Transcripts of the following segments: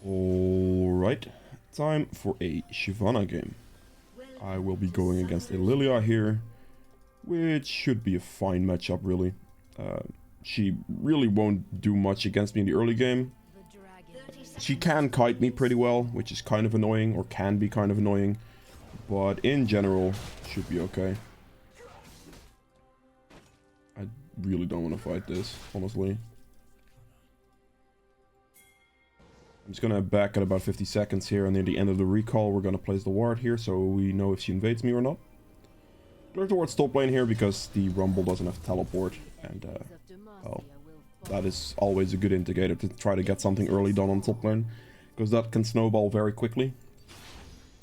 Alright, time for a Shyvana game. I will be going against a Lilia here, which should be a fine matchup really. She really won't do much against me in the early game. She can kite me pretty well, which is kind of annoying, or can be kind of annoying. But in general, should be okay. I really don't want to fight this, honestly. I'm just gonna back at about 50 seconds here, and near the end of the recall, we're gonna place the ward here, so we know if she invades me or not. Clear towards top lane here, because the Rumble doesn't have teleport, and, well, that is always a good indicator to try to get something early done on top lane, because that can snowball very quickly.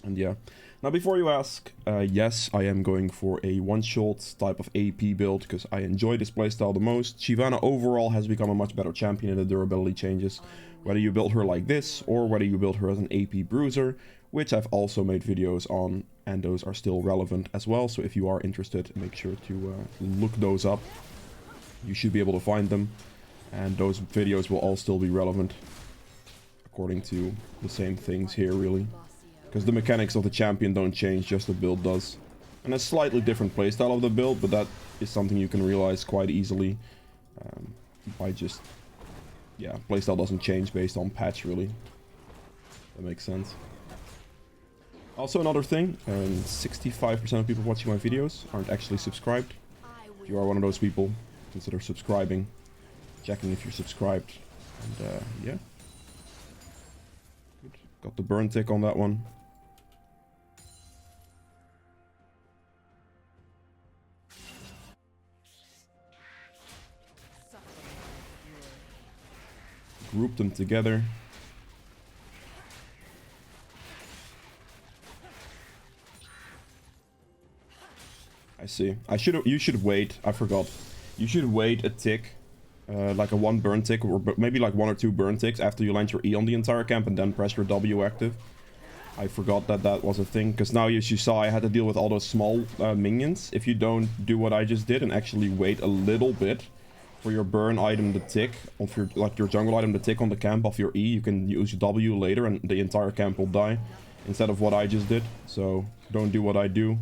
And yeah. Now, before you ask, yes, I am going for a one-shot type of AP build, because I enjoy this playstyle the most. Shyvana overall has become a much better champion in the durability changes. Whether you build her like this, or whether you build her as an AP bruiser, which I've also made videos on, and those are still relevant as well. So if you are interested, make sure to look those up. You should be able to find them, and those videos will all still be relevant, according to the same things here, really. Because the mechanics of the champion don't change, just the build does. And a slightly different playstyle of the build, but that is something you can realize quite easily by just... yeah, playstyle doesn't change based on patch, really. That makes sense. Also, another thing, 65% of people watching my videos aren't actually subscribed. If you are one of those people, consider subscribing. Checking if you're subscribed. And, yeah. Good. Got the burn tick on that one. Group them together. I see. You should wait. I forgot. You should wait a tick, like a one burn tick, or maybe like 1 or 2 burn ticks after you land your E on the entire camp, and then press your W active. I forgot that that was a thing, because now as you saw, I had to deal with all those small minions. If you don't do what I just did and actually wait a little bit for your burn item to tick, of your, like your jungle item to tick on the camp of your E, you can use W later and the entire camp will die, instead of what I just did. So don't do what I do.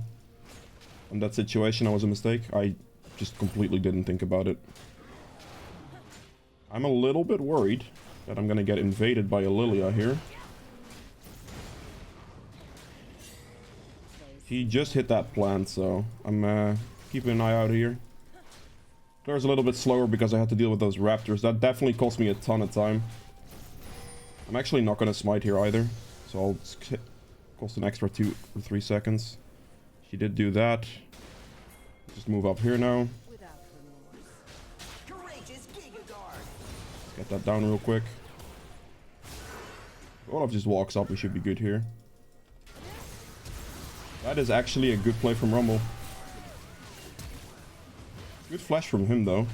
In that situation, that was a mistake. I just completely didn't think about it. I'm a little bit worried that I'm gonna get invaded by a Lilia here. He just hit that plant, so I'm keeping an eye out here. There's a little bit slower because I had to deal with those raptors. That definitely cost me a ton of time. I'm actually not going to smite here either. So I'll cost an extra 2 or 3 seconds. She did do that. Just move up here now. Get that down real quick. Olaf just walks up. We should be good here. That is actually a good play from Rumble. Good flash from him, though.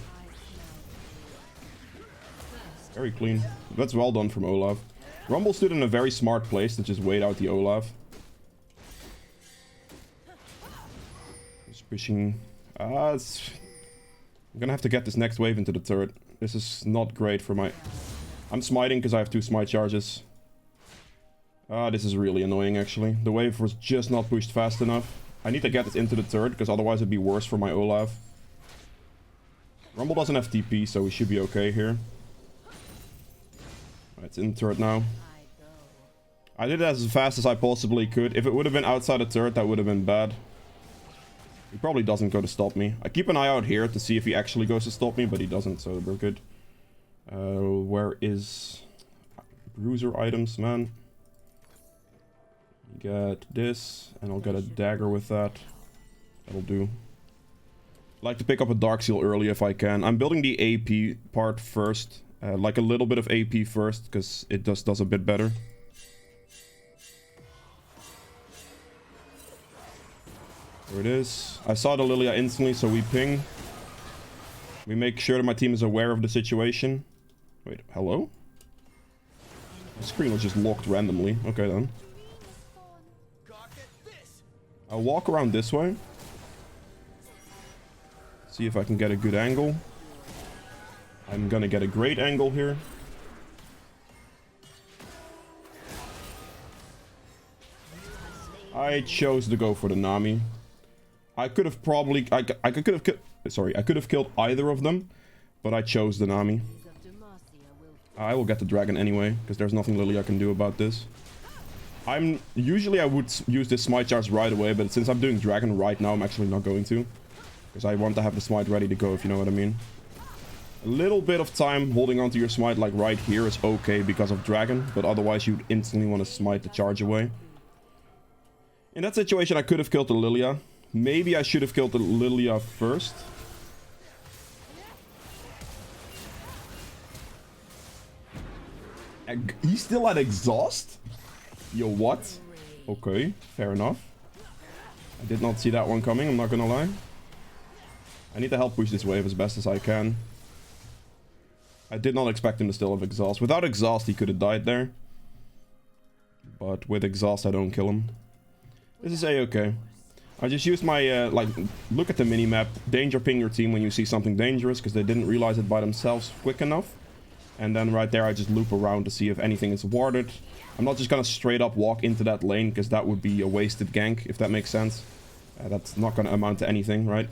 Very clean. That's well done from Olaf. Rumble stood in a very smart place to just wait out the Olaf. Just pushing... I'm gonna have to get this next wave into the turret. This is not great for my... I'm smiting because I have 2 smite charges. This is really annoying, actually. The wave was just not pushed fast enough. I need to get this into the turret, because otherwise it'd be worse for my Olaf. Rumble doesn't have TP, so we should be okay here. It's in the turret now. I did it as fast as I possibly could. If it would have been outside the turret, that would have been bad. He probably doesn't go to stop me. I keep an eye out here to see if he actually goes to stop me, but he doesn't, so we're good. Where is... bruiser items, man? Get this, and I'll get a dagger with that. That'll do. I like to pick up a Dark Seal early if I can. I'm building the AP part first. Like a little bit of AP first, because it just does a bit better. There it is. I saw the Lilia instantly, so we ping. We make sure that my team is aware of the situation. Wait, hello? My screen was just locked randomly. Okay, then. I'll walk around this way. See if I can get a good angle. I'm gonna get a great angle here. I chose to go for the Nami. I could have probably... I could have... Sorry, I could have killed either of them, but I chose the Nami. I will get the dragon anyway, because there's nothing Lilia can do about this. Usually I would use this smite charge right away, but since I'm doing dragon right now, I'm actually not going to. Because I want to have the smite ready to go, if you know what I mean. A little bit of time holding onto your smite, like right here, is okay because of dragon, but otherwise you'd instantly want to smite the charge away. In that situation, I could have killed the Lilia. Maybe I should have killed the Lilia first. He's still at exhaust? Yo, what? Okay, fair enough. I did not see that one coming, I'm not gonna lie. I need to help push this wave as best as I can. I did not expect him to still have exhaust. Without exhaust, he could have died there. But with exhaust, I don't kill him. This is a-okay. I just used my, like, look at the minimap. Danger ping your team when you see something dangerous, because they didn't realize it by themselves quick enough. And then right there, I just loop around to see if anything is warded. I'm not just gonna straight up walk into that lane, because that would be a wasted gank, if that makes sense. That's not gonna amount to anything, right?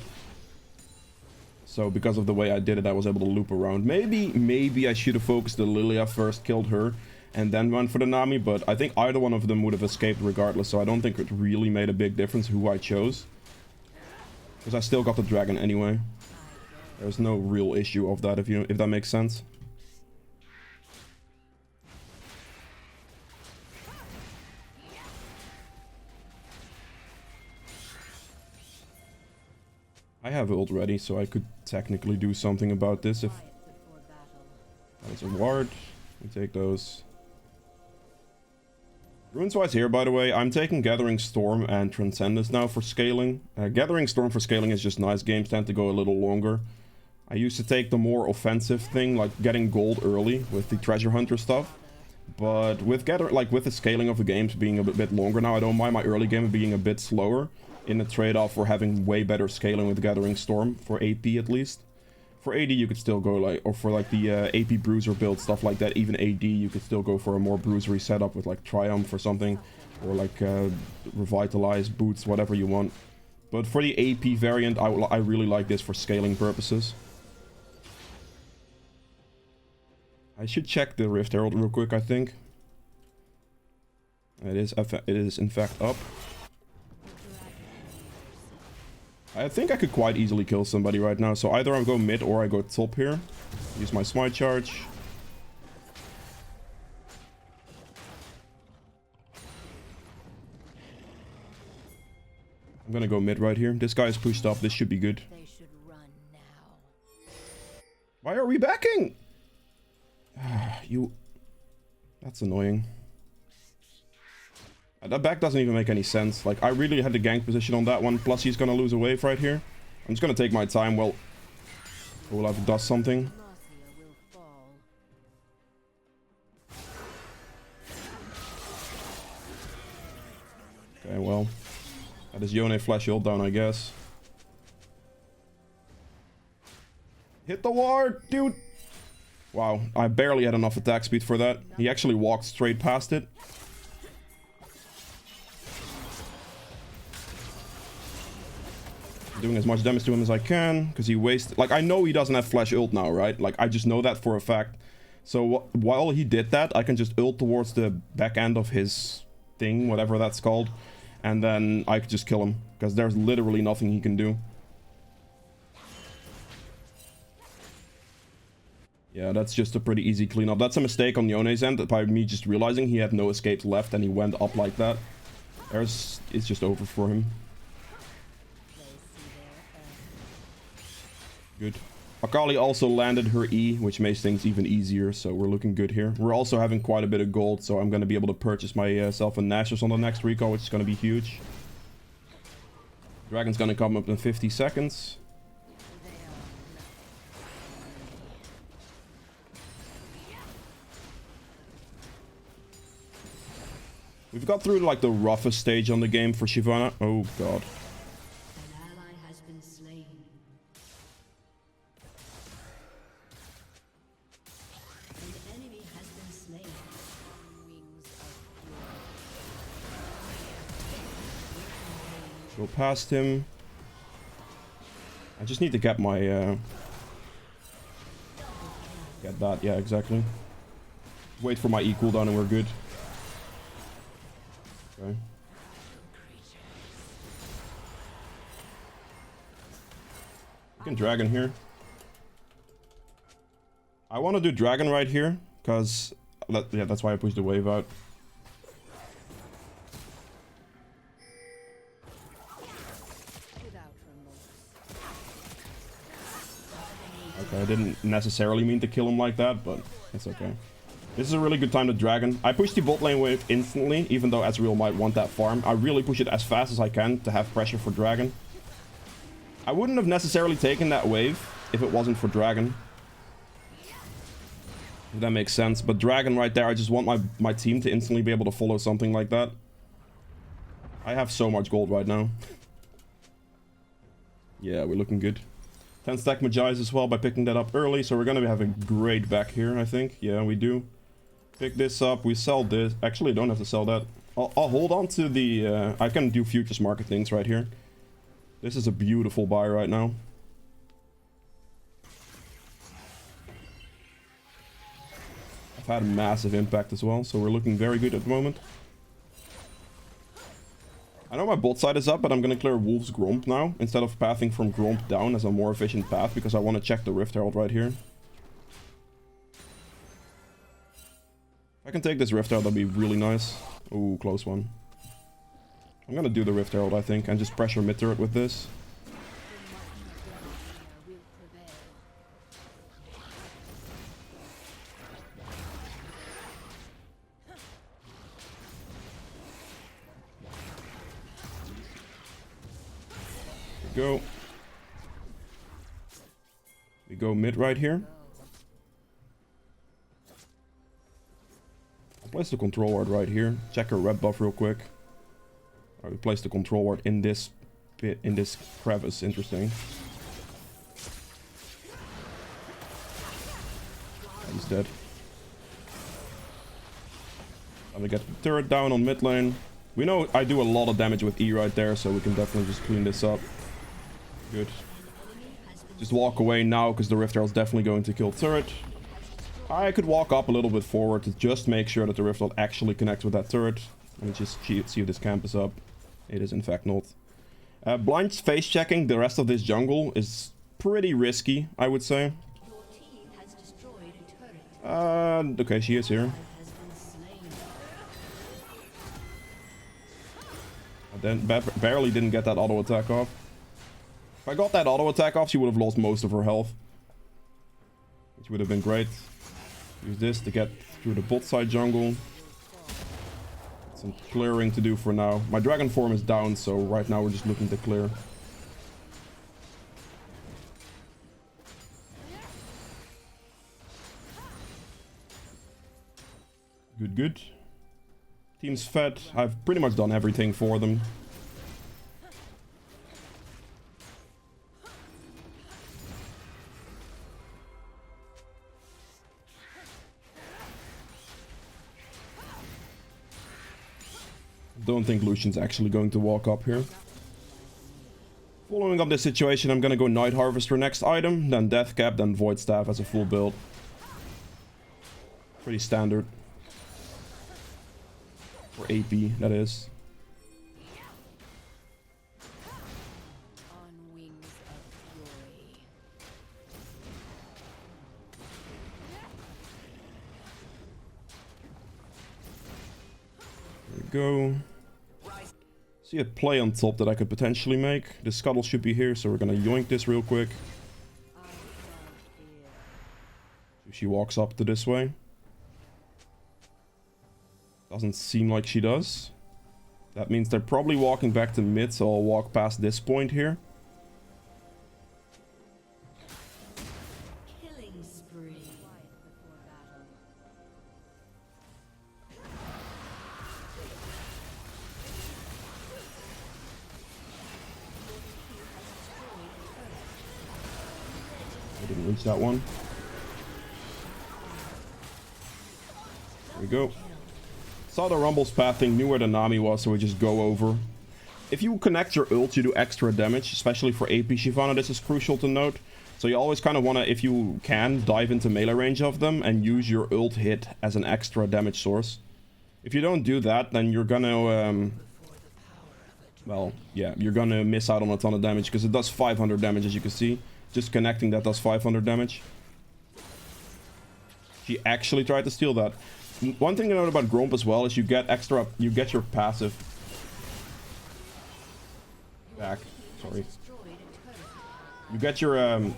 So because of the way I did it, I was able to loop around. Maybe I should have focused the Lilia first, killed her, and then went for the Nami, but I think either one of them would have escaped regardless, so I don't think it really made a big difference who I chose. Because I still got the dragon anyway. There's no real issue of that, if that makes sense. I have ult ready, so I could technically do something about this if... That's a ward. We take those. Runes-wise here, by the way, I'm taking Gathering Storm and Transcendence now for scaling. Gathering Storm for scaling is just nice. Games tend to go a little longer. I used to take the more offensive thing, like getting gold early with the Treasure Hunter stuff. But with with the scaling of the games being a bit longer now, I don't mind my early game being a bit slower. In the trade-off for having way better scaling with Gathering Storm, for AP at least. For AD you could still go like, or for like the AP Bruiser build, stuff like that, even AD you could still go for a more bruisery setup with like Triumph or something. Or like Revitalize, Boots, whatever you want. But for the AP variant, I really like this for scaling purposes. I should check the Rift Herald real quick, I think. It is in fact up. I think I could quite easily kill somebody right now, so either I go mid or I go top here. Use my smite charge. I'm gonna go mid right here. This guy is pushed up, this should be good. Why are we backing? You... That's annoying. That back doesn't even make any sense. Like, I really had the gank position on that one. Plus, he's gonna lose a wave right here. I'm just gonna take my time. Well, Olaf does something. Okay, well. That is Yone flash ult down, I guess. Hit the ward, dude! Wow, I barely had enough attack speed for that. He actually walked straight past it. Doing as much damage to him as I can, because he wasted... Like, I know he doesn't have flash ult now, right? Like, I just know that for a fact. So, while he did that, I can just ult towards the back end of his thing, whatever that's called. And then I could just kill him, because there's literally nothing he can do. Yeah, that's just a pretty easy cleanup. That's a mistake on Yone's end, by me just realizing he had no escapes left, and he went up like that. It's just over for him. Good. Akali also landed her E, which makes things even easier, so we're looking good here. We're also having quite a bit of gold, so I'm going to be able to purchase myself a Nasus on the next recall, which is going to be huge. Dragon's going to come up in 50 seconds. We've got through like the roughest stage on the game for Shyvana. Oh god. Go past him. I just need to get my... get that, yeah, exactly. Wait for my E cooldown and we're good. Okay. I can dragon here. I want to do dragon right here, because... yeah, that's why I pushed the wave out. Okay, I didn't necessarily mean to kill him like that, but it's okay. This is a really good time to dragon. I pushed the bot lane wave instantly, even though Ezreal might want that farm. I really push it as fast as I can to have pressure for dragon. I wouldn't have necessarily taken that wave if it wasn't for dragon. If that makes sense. But dragon right there, I just want my team to instantly be able to follow something like that. I have so much gold right now. Yeah, we're looking good. 10 stack Magi's as well by picking that up early, so we're gonna be having great back here, I think. Yeah, we do. Pick this up, we sell this. Actually, I don't have to sell that. I'll hold on to the... I can do futures market things right here. This is a beautiful buy right now. I've had a massive impact as well, so we're looking very good at the moment. I know my bot side is up, but I'm gonna clear Wolf's Gromp now, instead of pathing from Gromp down as a more efficient path, because I want to check the Rift Herald right here. If I can take this Rift Herald, that'd be really nice. Ooh, close one. I'm gonna do the Rift Herald, I think, and just pressure mid turret with this. Go. We go mid right here. I'll place the control ward right here. Check her red buff real quick. Alright, we place the control ward in this pit, in this crevice. Interesting. He's dead. I'm gonna get the turret down on mid lane. We know I do a lot of damage with E right there, so we can definitely just clean this up. Good. Just walk away now, because the Rift Herald's definitely going to kill turret. I could walk up a little bit forward to just make sure that the Rift Herald actually connects with that turret. Let me just see if this camp is up. It is in fact not. Blind face checking the rest of this jungle is pretty risky, I would say. Okay, she is here. I then barely didn't get that auto attack off. If I got that auto attack off, she would have lost most of her health, which would have been great. Use this to get through the bot side jungle. Some clearing to do for now. My dragon form is down, so right now we're just looking to clear. Good, good. Team's fed. I've pretty much done everything for them. Don't think Lucian's actually going to walk up here. Following up this situation, I'm gonna go Night Harvester next item, then Death Cap, then Void Staff as a full build. Pretty standard. For AP, that is. There we go. See a play on top that I could potentially make. The scuttle should be here, so we're gonna yoink this real quick. So she walks up to this way. Doesn't seem like she does. That means they're probably walking back to mid, so I'll walk past this point here. Killing spree. I didn't reach that one. There we go. Saw the Rumble's pathing, knew where the Nami was, so we just go over. if you connect your ult, you do extra damage, especially for AP Shyvana. This is crucial to note. So you always kind of want to, if you can, dive into melee range of them and use your ult hit as an extra damage source. If you don't do that, then you're gonna, well, yeah, you're gonna miss out on a ton of damage, because it does 500 damage, as you can see. Just connecting that does 500 damage. She actually tried to steal that. One thing to note about Gromp as well is you get your passive back. Sorry. You get your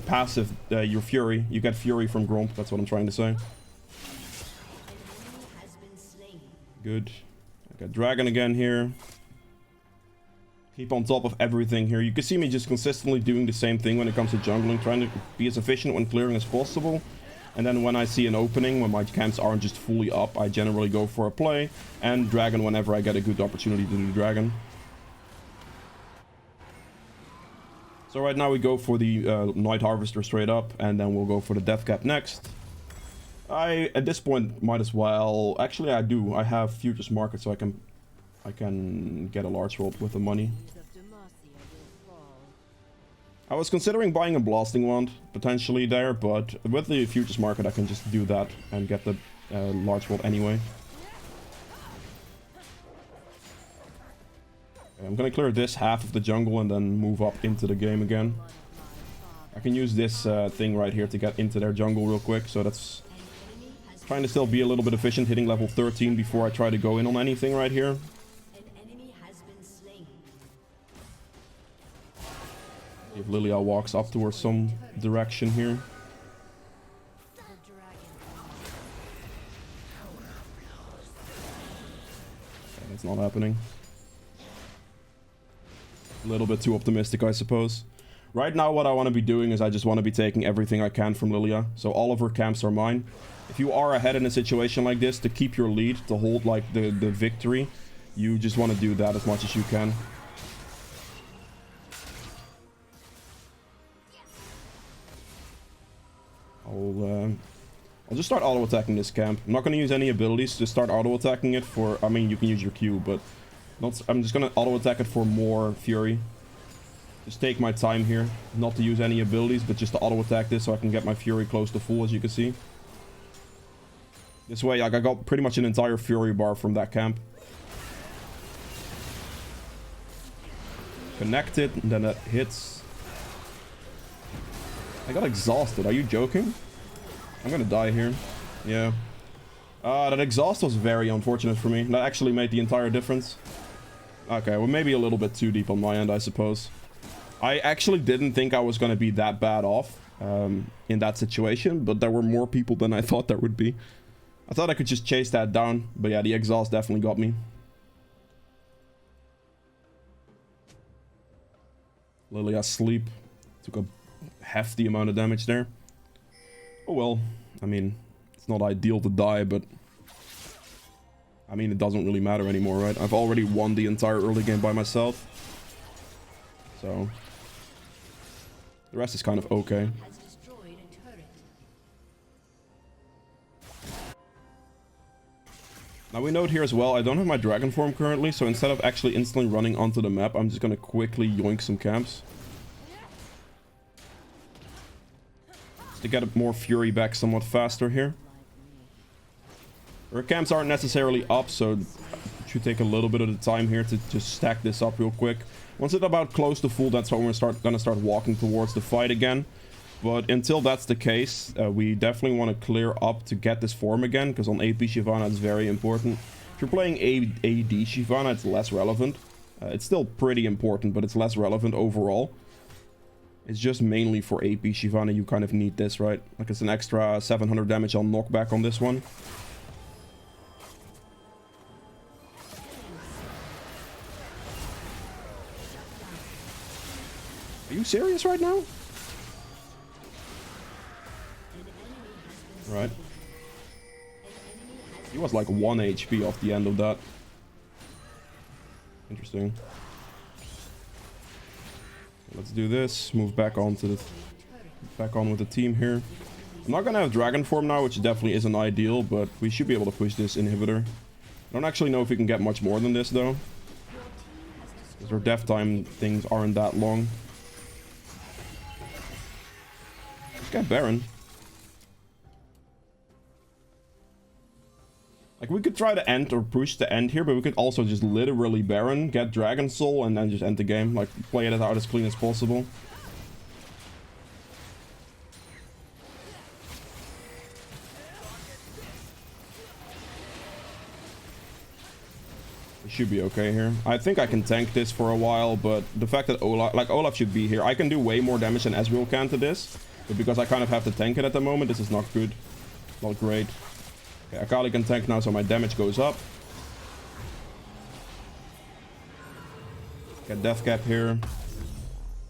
passive, your Fury. You get Fury from Gromp. That's what I'm trying to say. Good. I got Dragon again here. Keep on top of everything here. You can see me just consistently doing the same thing when it comes to jungling, trying to be as efficient when clearing as possible. And then when I see an opening, when my camps aren't just fully up, I generally go for a play. And Dragon whenever I get a good opportunity to do Dragon. So right now we go for the Night Harvester straight up, and then we'll go for the Death Cap next. At this point, might as well... Actually, I do. I have Futures Market, so I can get a large roll with the money. I was considering buying a Blasting Wand, potentially there, but with the Futures Market I can just do that and get the large roll anyway. I'm gonna clear this half of the jungle and then move up into the game again. I can use this thing right here to get into their jungle real quick, so that's... Trying to still be a little bit efficient, hitting level 13 before I try to go in on anything right here. If Lilia walks up towards some direction here. Okay, that's not happening. A little bit too optimistic, I suppose. Right now what I want to be doing is I just want to be taking everything I can from Lilia. So all of her camps are mine. If you are ahead in a situation like this, to keep your lead, to hold like the victory, you just want to do that as much as you can. I'll just start auto-attacking this camp. I'm not going to use any abilities, just start auto-attacking it for... I mean, you can use your Q, but... I'm just going to auto-attack it for more Fury. Just take my time here. Not to use any abilities, but just to auto-attack this so I can get my Fury close to full, as you can see. This way, like, I got pretty much an entire Fury bar from that camp. Connect it, and then that hits. I got exhausted. Are you joking? I'm gonna die here. Yeah. That exhaust was very unfortunate for me. That actually made the entire difference. Okay, well, maybe a little bit too deep on my end, I suppose. I actually didn't think I was gonna be that bad off in that situation, but there were more people than I thought there would be. I thought I could just chase that down, but yeah, the exhaust definitely got me. Lilia sleep. Took a hefty amount of damage there. Oh well, I mean, it's not ideal to die, but... I mean, it doesn't really matter anymore, right? I've already won the entire early game by myself. So... the rest is kind of okay. Now we note here as well, I don't have my dragon form currently, so instead of actually instantly running onto the map, I'm just gonna quickly yoink some camps. Just to get more fury back somewhat faster here. Our camps aren't necessarily up, so it should take a little bit of the time here to just stack this up real quick. Once it's about close to full, that's when we're gonna start walking towards the fight again. But until that's the case, we definitely want to clear up to get this form again, because on AP Shyvana it's very important. If you're playing AD Shyvana, it's less relevant. It's still pretty important, but it's less relevant overall. It's just mainly for AP Shyvana you kind of need this, right? Like it's an extra 700 damage on knockback on this one. Are you serious right now? Right. He was like 1 HP off the end of that. Interesting. Let's do this. Move back on to the with the team here. I'm not gonna have dragon form now, which definitely isn't ideal, but we should be able to push this inhibitor. I don't actually know if we can get much more than this though. Because their death time things aren't that long. Let's get Baron. Like, we could try to end or push the end here, but we could also just literally Baron, get Dragon Soul, and then just end the game. Like, play it out as clean as possible. We should be okay here. I think I can tank this for a while, but the fact that Olaf should be here. I can do way more damage than Ezreal can to this, but because I kind of have to tank it at the moment, this is not good. Not great. Okay, Akali can tank now, so my damage goes up. Get Death Cap here.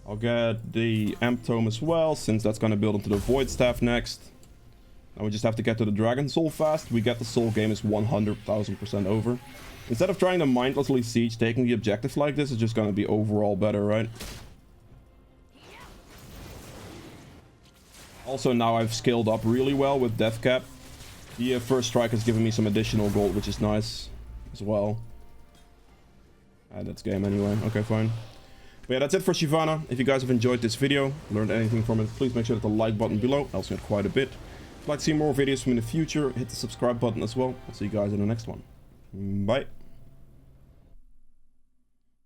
I'll get the Amp Tome as well, since that's going to build into the Void Staff next. Now we just have to get to the Dragon Soul fast. We get the Soul game is 100,000% over. Instead of trying to mindlessly siege, taking the objective like this is just going to be overall better, right? Also, now I've scaled up really well with Death Cap. The first strike has given me some additional gold, which is nice as well. That's game anyway. Okay, fine. But yeah, that's it for Shyvana. If you guys have enjoyed this video, learned anything from it, please make sure to hit the like button below. Helps me out quite a bit. If you'd like to see more videos from me in the future, hit the subscribe button as well. I'll see you guys in the next one. Bye.